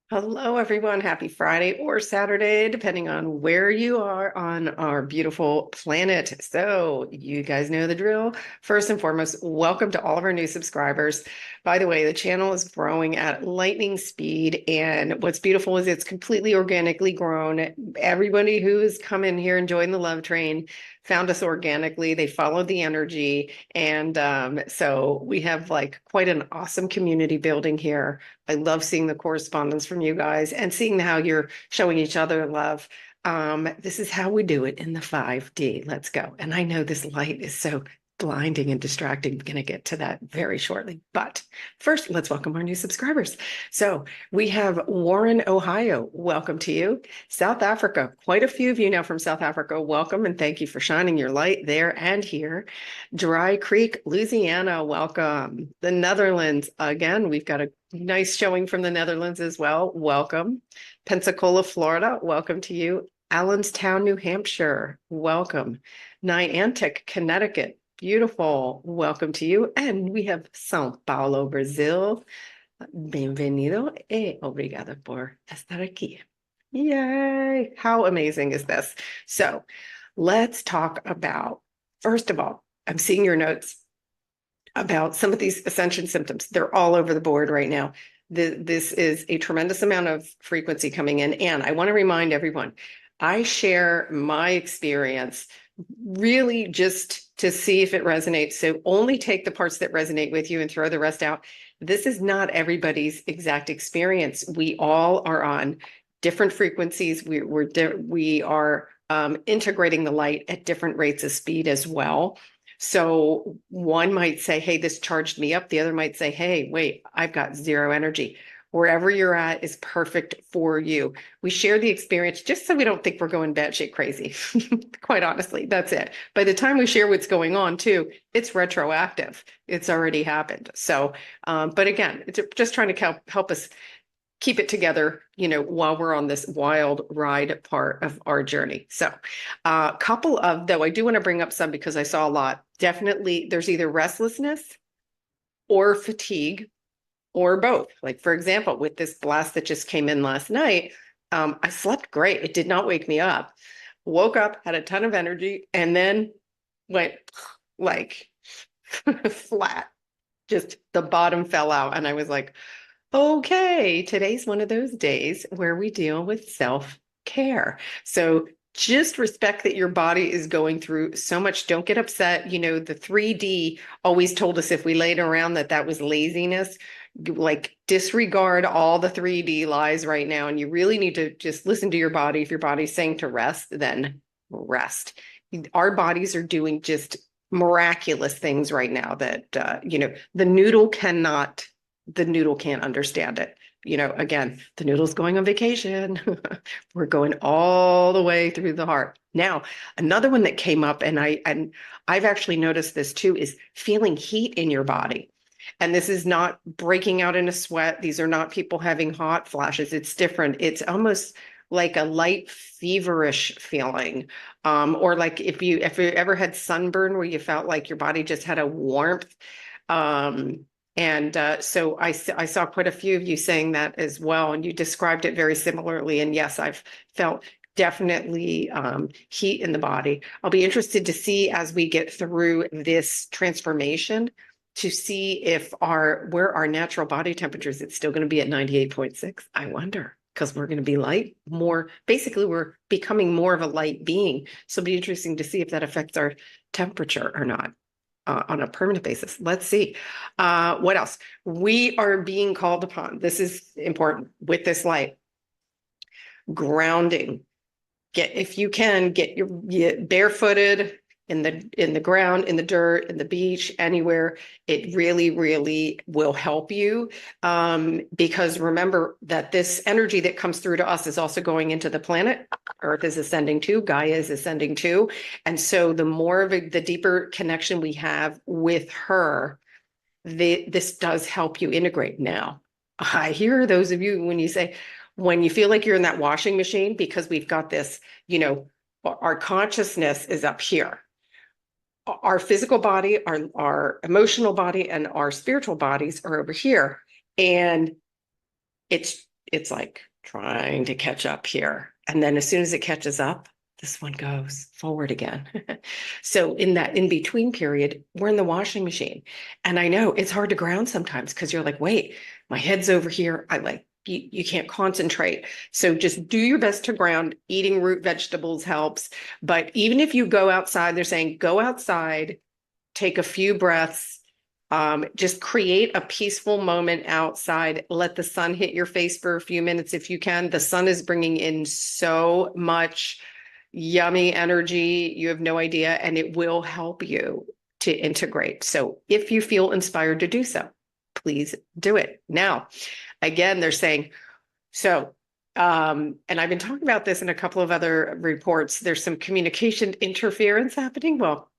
Hello, everyone. Happy Friday or Saturday, depending on where you are on our beautiful planet. So, you guys know the drill. First and foremost, welcome to all of our new subscribers. By the way, the channel is growing at lightning speed. And what's beautiful is it's completely organically grown. Everybody who has come in here and joined the love train found us organically. They followed the energy. And so we have like quite an awesome community building here. I love seeing the correspondence from you guys and seeing how you're showing each other love. This is how we do it in the 5D. Let's go. And I know this light is so blinding and distracting. I'm going to get to that very shortly. But first, let's welcome our new subscribers. So we have Warren, Ohio. Welcome to you. South Africa, quite a few of you now from South Africa. Welcome and thank you for shining your light there and here. Dry Creek, Louisiana. Welcome. The Netherlands, again, we've got a nice showing from the Netherlands as well. Welcome. Pensacola, Florida. Welcome to you. Allenstown, New Hampshire. Welcome. Niantic, Connecticut. Beautiful. Welcome to you. And we have São Paulo, Brazil. Bienvenido e obrigada por estar aquí. Yay. How amazing is this? So let's talk about, first of all, I'm seeing your notes about some of these ascension symptoms. They're all over the board right now. This is a tremendous amount of frequency coming in. And I want to remind everyone, I share my experience really just to see if it resonates. So only take the parts that resonate with you and throw the rest out. This is not everybody's exact experience. We all are on different frequencies. We are integrating the light at different rates of speed as well. So one might say, hey, this charged me up. The other might say, hey, wait, I've got zero energy. Wherever you're at is perfect for you. We share the experience just so we don't think we're going batshit crazy. Quite honestly, that's it. By the time we share what's going on too, it's retroactive. It's already happened. So, but again, it's just trying to help us keep it together, while we're on this wild ride part of our journey. So a couple of, though, I do want to bring up some because I saw a lot. Definitely, there's either restlessness or fatigue or both. Like, for example, with this blast that just came in last night, I slept great. It did not wake me up. Woke up, had a ton of energy, and then went like flat. Just the bottom fell out. And I was like, okay, today's one of those days where we deal with self-care. So just respect that your body is going through so much. Don't get upset. The 3D always told us if we laid around that was laziness. Like, disregard all the 3D lies right now. And you really need to just listen to your body. If your body's saying to rest, then rest. Our bodies are doing just miraculous things right now that, the noodle can't understand it. Again, the noodle's going on vacation. We're going all the way through the heart. Now, another one that came up, and I've actually noticed this too, is feeling heat in your body. And this is not breaking out in a sweat. These are not people having hot flashes. It's different. It's almost like a light feverish feeling. Or like if you ever had sunburn where you felt like your body just had a warmth. So I saw quite a few of you saying that as well, and you described it very similarly. And yes, I've felt definitely heat in the body. I'll be interested to see as we get through this transformation to see if where our natural body temperature is. It's still going to be at 98.6. I wonder, because we're going to be light more. Basically, we're becoming more of a light being. So it'll be interesting to see if that affects our temperature or not. On a permanent basis. Let's see. What else? We are being called upon. This is important with this light. Grounding. If you can, get barefooted in the ground, in the dirt, in the beach, anywhere. It really, really will help you. Because remember that this energy that comes through to us is also going into the planet. Earth is ascending too, Gaia is ascending too. And so the more of the deeper connection we have with her, this does help you integrate. Now, I hear those of you when you say, when you feel like you're in that washing machine, because we've got this, our consciousness is up here. Our physical body, our emotional body, and our spiritual bodies are over here. And it's it's like trying to catch up here. And then as soon as it catches up, this one goes forward again. So in that in between period, we're in the washing machine. And I know it's hard to ground sometimes because you're like, wait, my head's over here. You can't concentrate. So just do your best to ground. Eating root vegetables helps. But even if you go outside, they're saying go outside, take a few breaths, just create a peaceful moment outside. Let the sun hit your face for a few minutes if you can. The sun is bringing in so much yummy energy. You have no idea, and it will help you to integrate. So if you feel inspired to do so, please do it. Now, again, they're saying, so, and I've been talking about this in a couple of other reports, there's some communication interference happening. Well,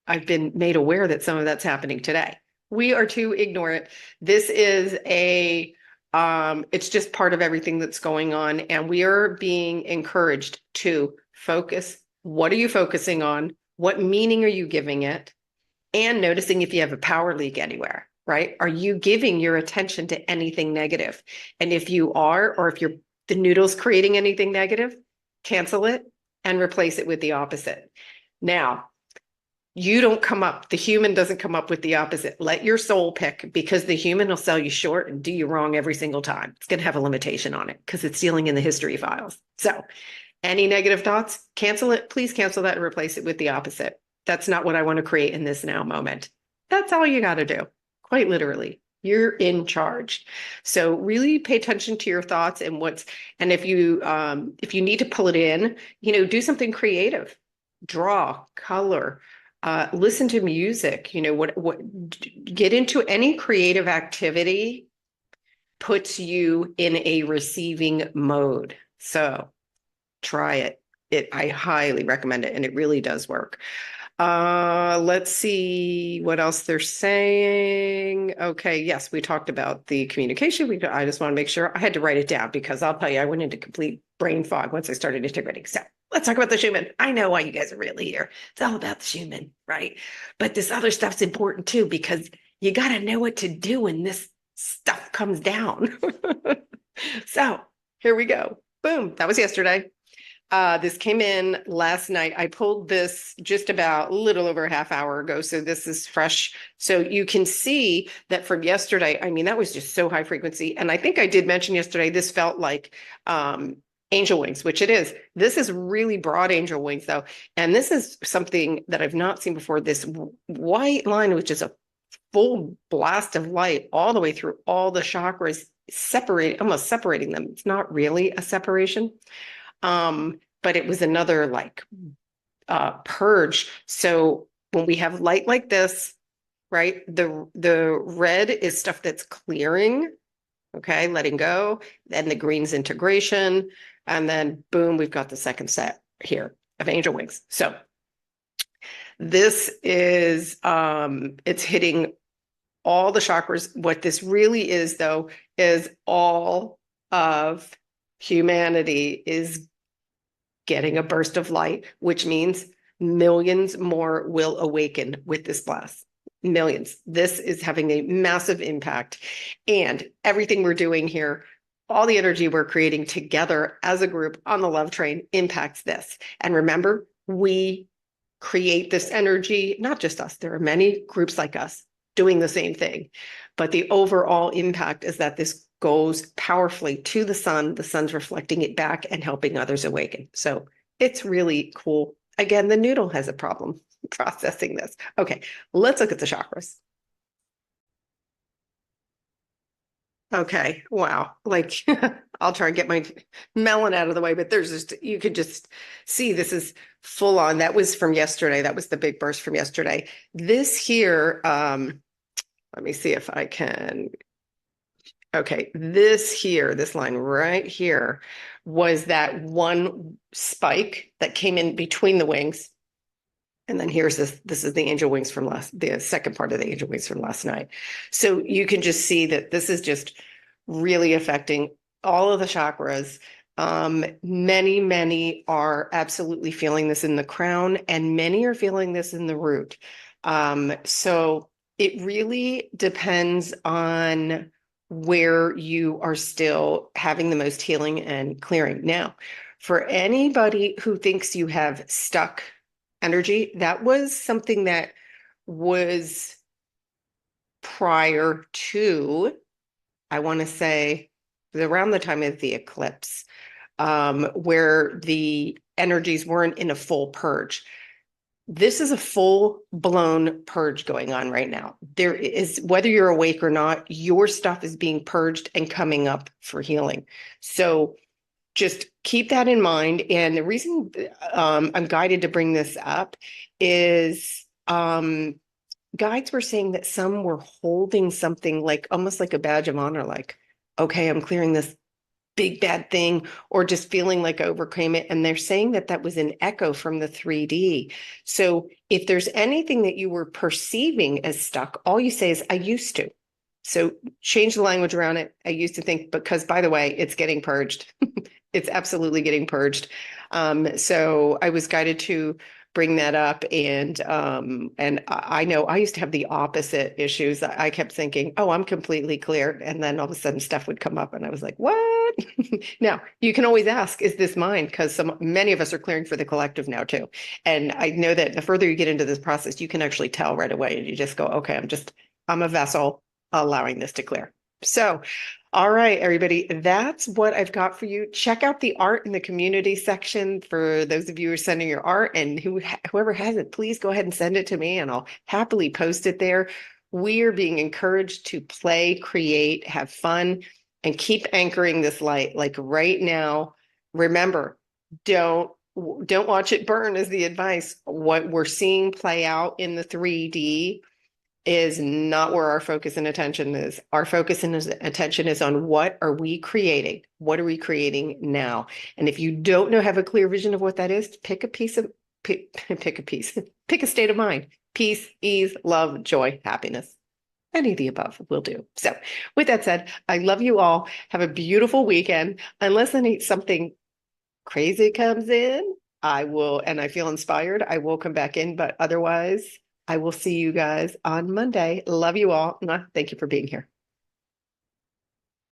I've been made aware that some of that's happening today. We are to ignore it. This is it's just part of everything that's going on. And we are being encouraged to focus. What are you focusing on? What meaning are you giving it? And noticing if you have a power leak anywhere, right? Are you giving your attention to anything negative? And if you are, or if the noodle's creating anything negative, cancel it and replace it with the opposite. Now, you don't come up, the human doesn't come up with the opposite. Let your soul pick, because the human will sell you short and do you wrong every single time. It's going to have a limitation on it because it's dealing in the history files. So any negative thoughts, cancel it. Please cancel that and replace it with the opposite. That's not what I want to create in this now moment. That's all you got to do. Quite literally, you're in charge. So really pay attention to your thoughts and and if you need to pull it in, do something creative, draw, color, listen to music, get into any creative activity puts you in a receiving mode. So try it. I highly recommend it, and it really does work. Let's see what else they're saying. Okay, yes, we talked about the communication. I just want to make sure I had to write it down because I'll tell you, I went into complete brain fog once I started integrating. So let's talk about the Schumann. I know why you guys are really here. It's all about the Schumann, right? But this other stuff's important too, because you got to know what to do when this stuff comes down. So here we go. Boom. That was yesterday. This came in last night. I pulled this just about a little over a half hour ago. So this is fresh. So you can see that from yesterday, I mean, that was just so high frequency. And I think I did mention yesterday, this felt like angel wings, which it is. This is really broad angel wings though. And this is something that I've not seen before. This white line, which is a full blast of light all the way through all the chakras, almost separating them. It's not really a separation. But it was another purge. So when we have light like this, right, the red is stuff that's clearing, okay, letting go, then the green's integration, and then boom, we've got the second set here of angel wings. So this is it's hitting all the chakras. What this really is though is all of humanity is getting a burst of light, which means millions more will awaken with this blast. Millions. This is having a massive impact. And everything we're doing here, all the energy we're creating together as a group on the love train impacts this. And remember, we create this energy, not just us. There are many groups like us doing the same thing. But the overall impact is that this goes powerfully to the sun's reflecting it back and helping others awaken. So it's really cool. Again, the noodle has a problem processing this. Okay, let's look at the chakras. Okay, wow. I'll try and get my melon out of the way, but you could just see this is full on. That was from yesterday. That was the big burst from yesterday. This here, let me see if I can. Okay, this line right here was that one spike that came in between the wings. And then here's this is the angel wings from the second part of the angel wings from last night. So you can just see that this is just really affecting all of the chakras. Many are absolutely feeling this in the crown, and many are feeling this in the root. So it really depends on where you are still having the most healing and clearing. Now, for anybody who thinks you have stuck energy, that was something that was prior to, I want to say, around the time of the eclipse, where the energies weren't in a full purge. This is a full blown purge going on right now. There is, whether you're awake or not, your stuff is being purged and coming up for healing. So just keep that in mind. And the reason I'm guided to bring this up is guides were saying that some were holding something like almost like a badge of honor, like, okay, I'm clearing this big bad thing, or just feeling like I overcame it. And they're saying that that was an echo from the 3D. So if there's anything that you were perceiving as stuck, all you say is, I used to. So change the language around it. I used to think, because by the way, it's getting purged. It's absolutely getting purged. So I was guided to bring that up. And I know I used to have the opposite issues. I kept thinking, oh, I'm completely clear. And then all of a sudden stuff would come up and I was like, what? Now you can always ask, is this mine? Because many of us are clearing for the collective now too. And I know that the further you get into this process, you can actually tell right away. And you just go, okay, I'm a vessel allowing this to clear. So, all right, everybody, that's what I've got for you. Check out the art in the community section for those of you who are sending your art, and whoever has it, please go ahead and send it to me and I'll happily post it there. We are being encouraged to play, create, have fun, and keep anchoring this light. Like right now, remember, don't watch it burn is the advice. What we're seeing play out in the 3D is not where our focus and attention is. Our focus and attention is on what are we creating? What are we creating now? And if you don't know, have a clear vision of what that is, pick a state of mind: peace, ease, love, joy, happiness. Any of the above will do. So with that said, I love you all. Have a beautiful weekend. Unless something crazy comes in, I will, and I feel inspired, I will come back in, but otherwise I will see you guys on Monday. Love you all. Thank you for being here.